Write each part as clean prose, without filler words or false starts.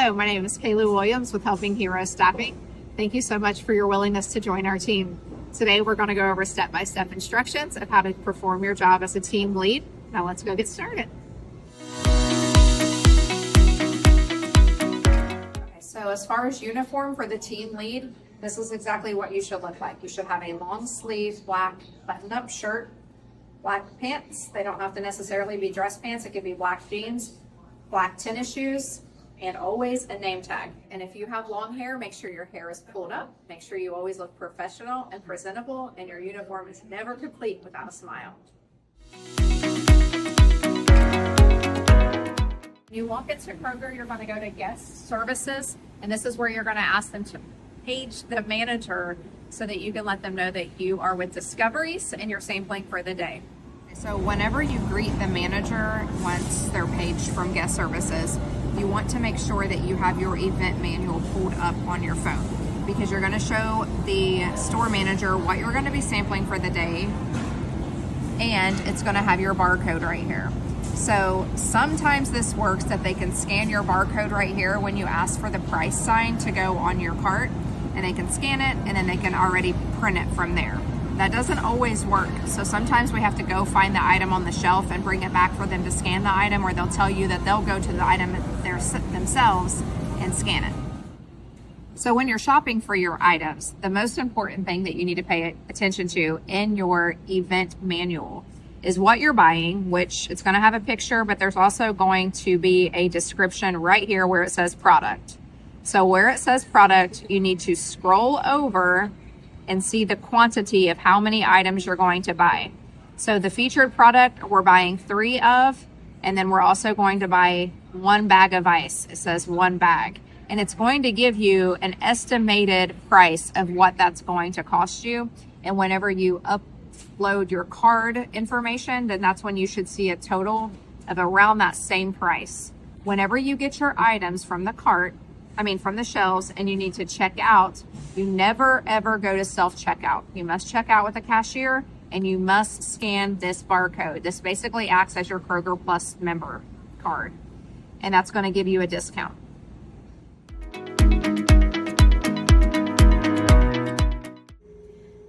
Hello, my name is Kayla Williams with Helping Heroes Staffing. Thank you so much for your willingness to join our team. Today, we're going to go over step-by-step instructions of how to perform your job as a team lead. Now let's go get started. Okay, so as far as uniform for the team lead, this is exactly what you should look like. You should have a long sleeve black button-up shirt, black pants. They don't have to necessarily be dress pants. It could be black jeans, black tennis shoes, and always a name tag. And if you have long hair, make sure your hair is pulled up. Make sure you always look professional and presentable, and your uniform is never complete without a smile. When you walk into Kroger, you're going to go to guest services, and this is where you're going to ask them to page the manager so that you can let them know that you are with Discoveries and you're sampling for the day. So whenever you greet the manager once they're paged from guest services, you want to make sure that you have your event manual pulled up on your phone, because you're going to show the store manager what you're going to be sampling for the day, and it's going to have your barcode right here. So sometimes this works that they can scan your barcode right here when you ask for the price sign to go on your cart, and they can scan it and then they can already print it from there. That doesn't always work. So sometimes we have to go find the item on the shelf and bring it back for them to scan the item, or they'll tell you that they'll go to the item themselves and scan it. So when you're shopping for your items, the most important thing that you need to pay attention to in your event manual is what you're buying, which it's going to have a picture, but there's also going to be a description right here where it says product. So where it says product, you need to scroll over and see the quantity of how many items you're going to buy. So the featured product, we're buying 3 of, and then we're also going to buy 1 bag of ice. It says 1 bag. And it's going to give you an estimated price of what that's going to cost you. And whenever you upload your card information, then that's when you should see a total of around that same price. Whenever you get your items from the from the shelves, and you need to check out, you never ever go to self-checkout. You must check out with a cashier, and you must scan this barcode. This basically acts as your Kroger Plus member card, and that's going to give you a discount.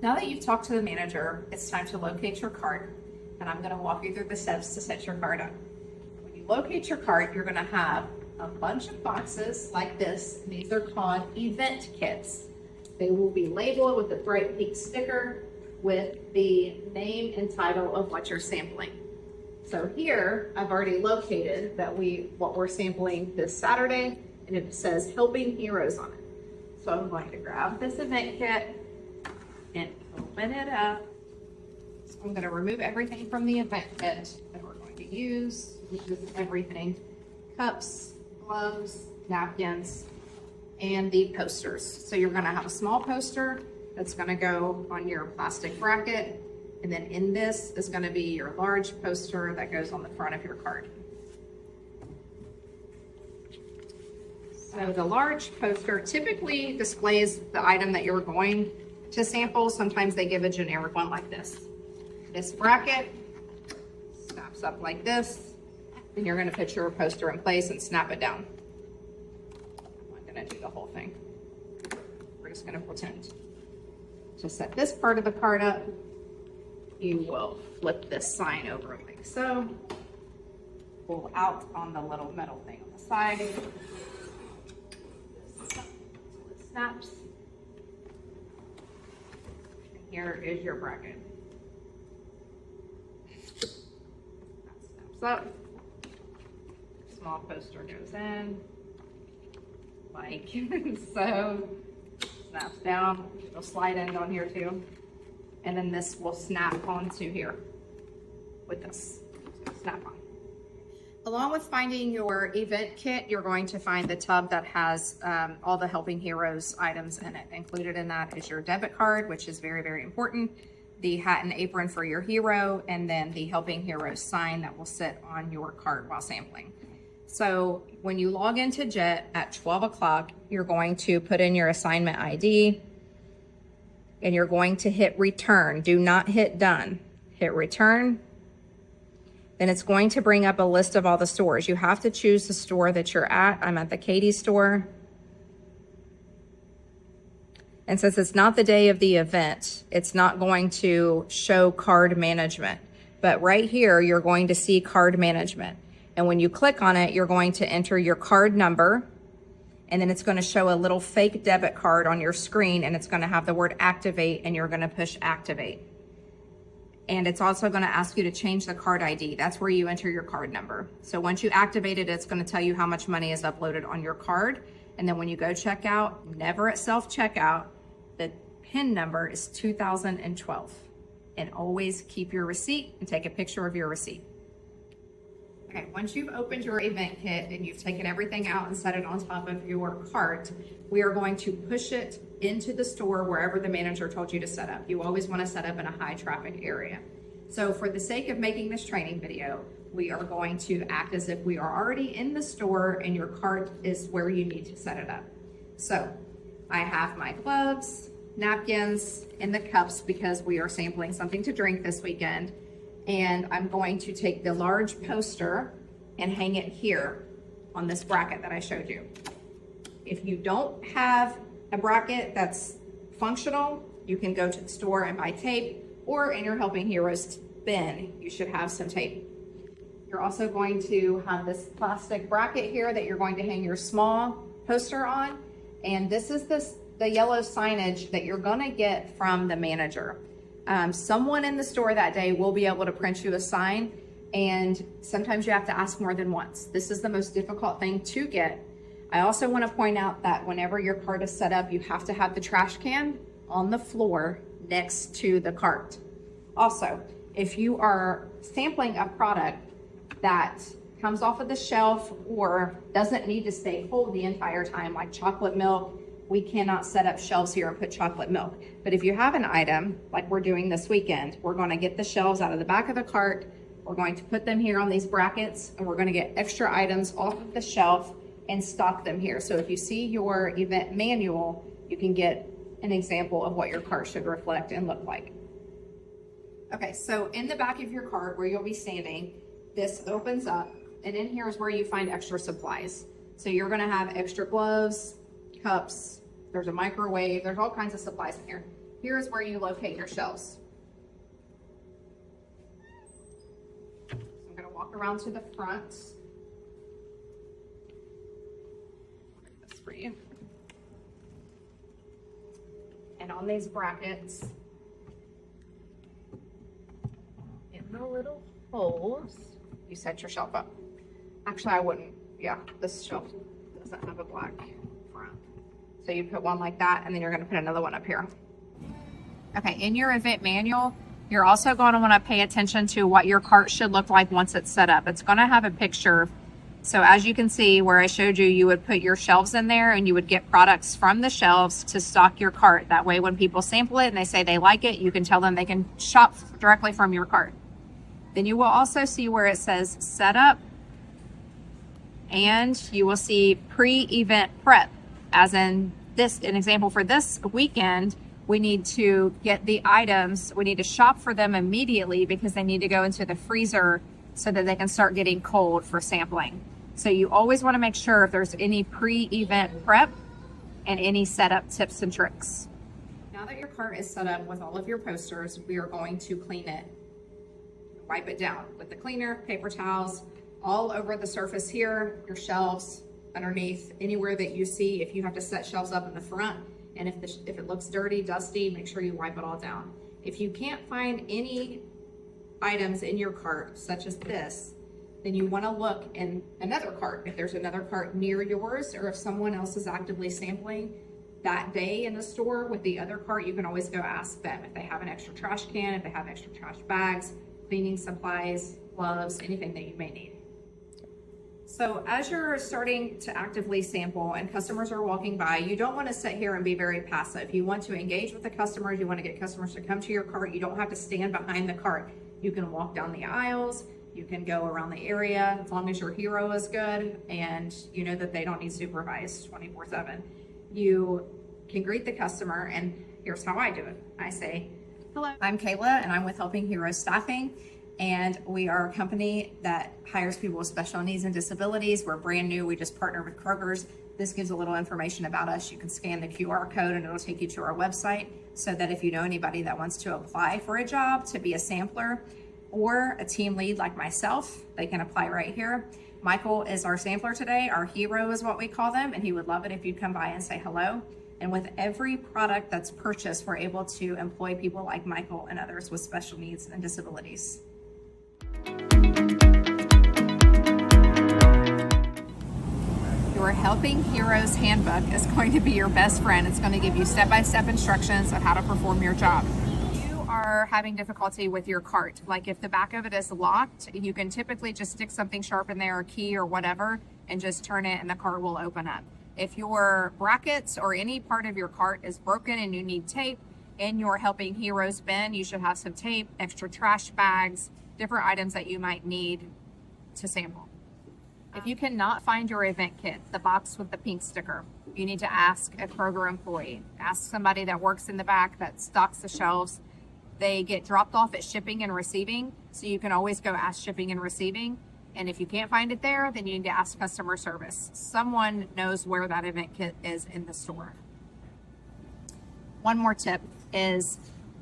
Now that you've talked to the manager, it's time to locate your cart, and I'm going to walk you through the steps to set your cart up. When you locate your cart, you're going to have a bunch of boxes like this. These are called event kits. They will be labeled with a bright pink sticker with the name and title of what you're sampling. So here, I've already located that what we're sampling this Saturday, and it says Helping Heroes on it. So I'm going to grab this event kit and open it up. So I'm going to remove everything from the event kit that we're going to use. This is everything: cups, gloves, napkins, and the posters. So you're going to have a small poster that's going to go on your plastic bracket, and then in this is going to be your large poster that goes on the front of your cart. So the large poster typically displays the item that you're going to sample. Sometimes they give a generic one like this. This bracket snaps up like this. And you're going to put your poster in place and snap it down. I'm not going to do the whole thing. We're just going to pretend to set this part of the card up. You will flip this sign over like so. Pull out on the little metal thing on the side. It snaps. And here is your bracket. That snaps up. Small poster goes in like so, snaps down. It'll slide in on here too, and then this will snap onto here with this. So snap on. Along with finding your event kit, you're going to find the tub that has all the Helping Heroes items in it. Included in that is your debit card, which is very, very important, the hat and apron for your hero, and then the Helping Heroes sign that will sit on your cart while sampling. So when you log into JET at 12 o'clock, you're going to put in your assignment ID, and you're going to hit return. Do not hit done. Hit return. then it's going to bring up a list of all the stores. You have to choose the store that you're at. I'm at the Katy store. And since it's not the day of the event, it's not going to show card management. But right here, you're going to see card management. And when you click on it, you're going to enter your card number, and then it's going to show a little fake debit card on your screen, and it's going to have the word activate, and you're going to push activate. And it's also going to ask you to change the card ID. That's where you enter your card number. So once you activate it, it's going to tell you how much money is uploaded on your card. And then when you go check out, never at self-checkout, the PIN number is 2012. And always keep your receipt and take a picture of your receipt. Okay, once you've opened your event kit and you've taken everything out and set it on top of your cart, we are going to push it into the store wherever the manager told you to set up. You always want to set up in a high traffic area. So for the sake of making this training video, we are going to act as if we are already in the store and your cart is where you need to set it up. So I have my gloves, napkins, and the cups because we are sampling something to drink this weekend. And I'm going to take the large poster and hang it here on this bracket that I showed you. If you don't have a bracket that's functional, you can go to the store and buy tape, or in your Helping Heroes bin, you should have some tape. You're also going to have this plastic bracket here that you're going to hang your small poster on. And this is the yellow signage that you're gonna get from the manager. Someone in the store that day will be able to print you a sign, and sometimes you have to ask more than once. This is the most difficult thing to get. I also want to point out that whenever your cart is set up, you have to have the trash can on the floor next to the cart. Also, if you are sampling a product that comes off of the shelf or doesn't need to stay cold the entire time, like chocolate milk, we cannot set up shelves here and put chocolate milk. But if you have an item like we're doing this weekend, we're going to get the shelves out of the back of the cart. We're going to put them here on these brackets, and we're going to get extra items off of the shelf and stock them here. So if you see your event manual, you can get an example of what your cart should reflect and look like. Okay, so in the back of your cart where you'll be standing, this opens up, and in here is where you find extra supplies. So you're going to have extra gloves, cups, there's a microwave, there's all kinds of supplies in here. Here's where you locate your shelves. So I'm going to walk around to the front. This for you. And on these brackets, in the little holes, you set your shelf up. Actually, I wouldn't. Yeah, this shelf doesn't have a black front. So you put one like that, and then you're going to put another one up here. Okay, in your event manual, you're also going to want to pay attention to what your cart should look like once it's set up. It's going to have a picture. So as you can see where I showed you, you would put your shelves in there and you would get products from the shelves to stock your cart. That way when people sample it and they say they like it, you can tell them they can shop directly from your cart. Then you will also see where it says setup, and you will see pre-event prep. As in this, an example for this weekend, we need to get the items, we need to shop for them immediately because they need to go into the freezer so that they can start getting cold for sampling. So you always want to make sure if there's any pre-event prep and any setup tips and tricks. Now that your cart is set up with all of your posters, we are going to clean it. Wipe it down with the cleaner, paper towels, all over the surface here, your shelves, underneath, anywhere that you see. If you have to set shelves up in the front, and if it looks dirty, dusty, make sure you wipe it all down. If you can't find any items in your cart, such as this, then you want to look in another cart. If there's another cart near yours, or if someone else is actively sampling that day in the store with the other cart, you can always go ask them if they have an extra trash can, if they have extra trash bags, cleaning supplies, gloves, anything that you may need. So as you're starting to actively sample and customers are walking by, you don't want to sit here and be very passive. You want to engage with the customers. You want to get customers to come to your cart. You don't have to stand behind the cart. You can walk down the aisles. You can go around the area as long as your hero is good and you know that they don't need supervised 24/7. You can greet the customer, and here's how I do it. I say, hello, I'm Kayla and I'm with Helping Heroes Staffing. and we are a company that hires people with special needs and disabilities. We're brand new. We just partnered with Kroger's. This gives a little information about us. You can scan the QR code and it'll take you to our website, so that if you know anybody that wants to apply for a job to be a sampler or a team lead like myself, they can apply right here. Michael is our sampler today. Our hero is what we call them, and he would love it if you'd come by and say hello. And with every product that's purchased, we're able to employ people like Michael and others with special needs and disabilities. Your Helping Heroes Handbook is going to be your best friend. It's going to give you step-by-step instructions on how to perform your job. If you are having difficulty with your cart, like if the back of it is locked, you can typically just stick something sharp in there, a key or whatever, and just turn it and the cart will open up. If your brackets or any part of your cart is broken and you need tape, in your Helping Heroes bin, you should have some tape, extra trash bags, different items that you might need to sample. If you cannot find your event kit, the box with the pink sticker, you need to ask a Kroger employee. Ask somebody that works in the back that stocks the shelves. They get dropped off at shipping and receiving, so you can always go ask shipping and receiving. And if you can't find it there, then you need to ask customer service. Someone knows where that event kit is in the store. One more tip is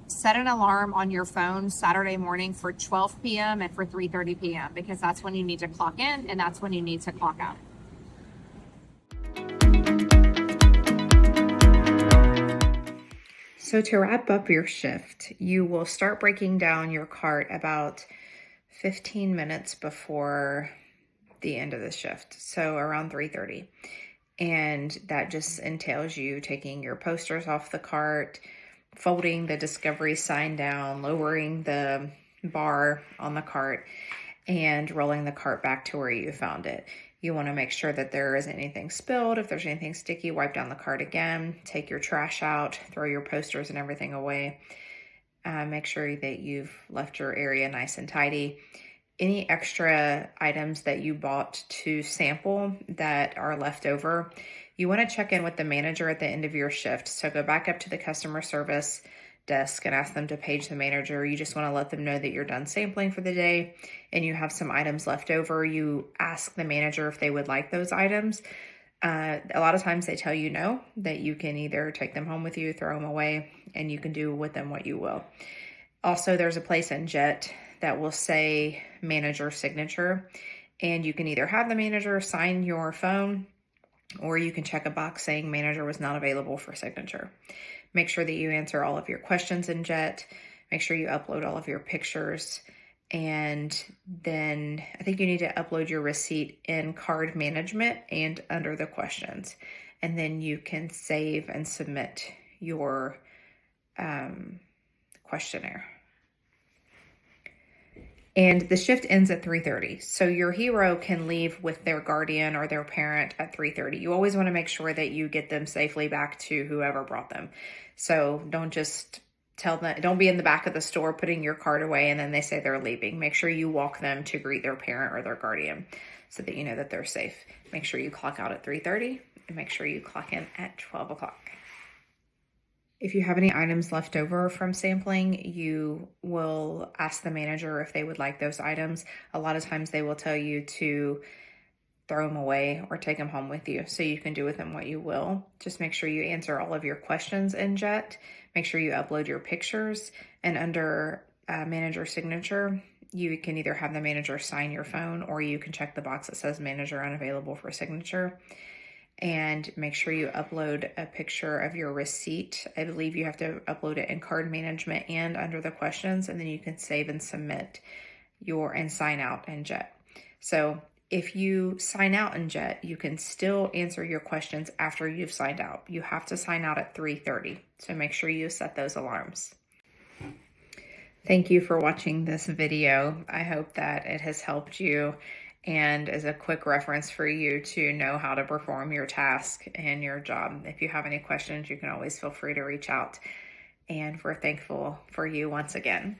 set an alarm on your phone Saturday morning for 12 p.m. and for 3:30 p.m. because that's when you need to clock in and that's when you need to clock out. So to wrap up your shift, you will start breaking down your cart about 15 minutes before the end of the shift, so around 3:30. And that just entails you taking your posters off the cart, folding the discovery sign down, lowering the bar on the cart, and rolling the cart back to where you found it. You want to make sure that there isn't anything spilled. If there's anything sticky, wipe down the cart again, take your trash out, throw your posters and everything away. Make sure that you've left your area nice and tidy. Any extra items that you bought to sample that are left over, you want to check in with the manager at the end of your shift. So go back up to the customer service desk and ask them to page the manager. You just want to let them know that you're done sampling for the day and you have some items left over. You ask the manager if they would like those items. A lot of times they tell you no, that you can either take them home with you, throw them away, and you can do with them what you will. Also, there's a place in Jet that will say manager signature, and you can either have the manager sign your phone or you can check a box saying manager was not available for signature. Make sure that you answer all of your questions in Jet. Make sure you upload all of your pictures. And then I think you need to upload your receipt in card management and under the questions. And then you can save and submit your questionnaire. And the shift ends at 3:30. So your hero can leave with their guardian or their parent at 3:30. You always want to make sure that you get them safely back to whoever brought them. So don't just tell them, don't be in the back of the store putting your cart away and then they say they're leaving. Make sure you walk them to greet their parent or their guardian so that you know that they're safe. Make sure you clock out at 3:30 and make sure you clock in at 12 o'clock. If you have any items left over from sampling, you will ask the manager if they would like those items. A lot of times they will tell you to throw them away or take them home with you, so you can do with them what you will. Just make sure you answer all of your questions in Jet. Make sure you upload your pictures, and under manager signature, you can either have the manager sign your phone or you can check the box that says manager unavailable for signature. And make sure you upload a picture of your receipt. I believe you have to upload it in card management and under the questions, and then you can save and submit and sign out in Jet. So if you sign out in Jet, you can still answer your questions after you've signed out. You have to sign out at 3:30, so make sure you set those alarms. Thank you for watching this video. I hope that it has helped you and is a quick reference for you to know how to perform your task and your job. If you have any questions, you can always feel free to reach out. And we're thankful for you once again.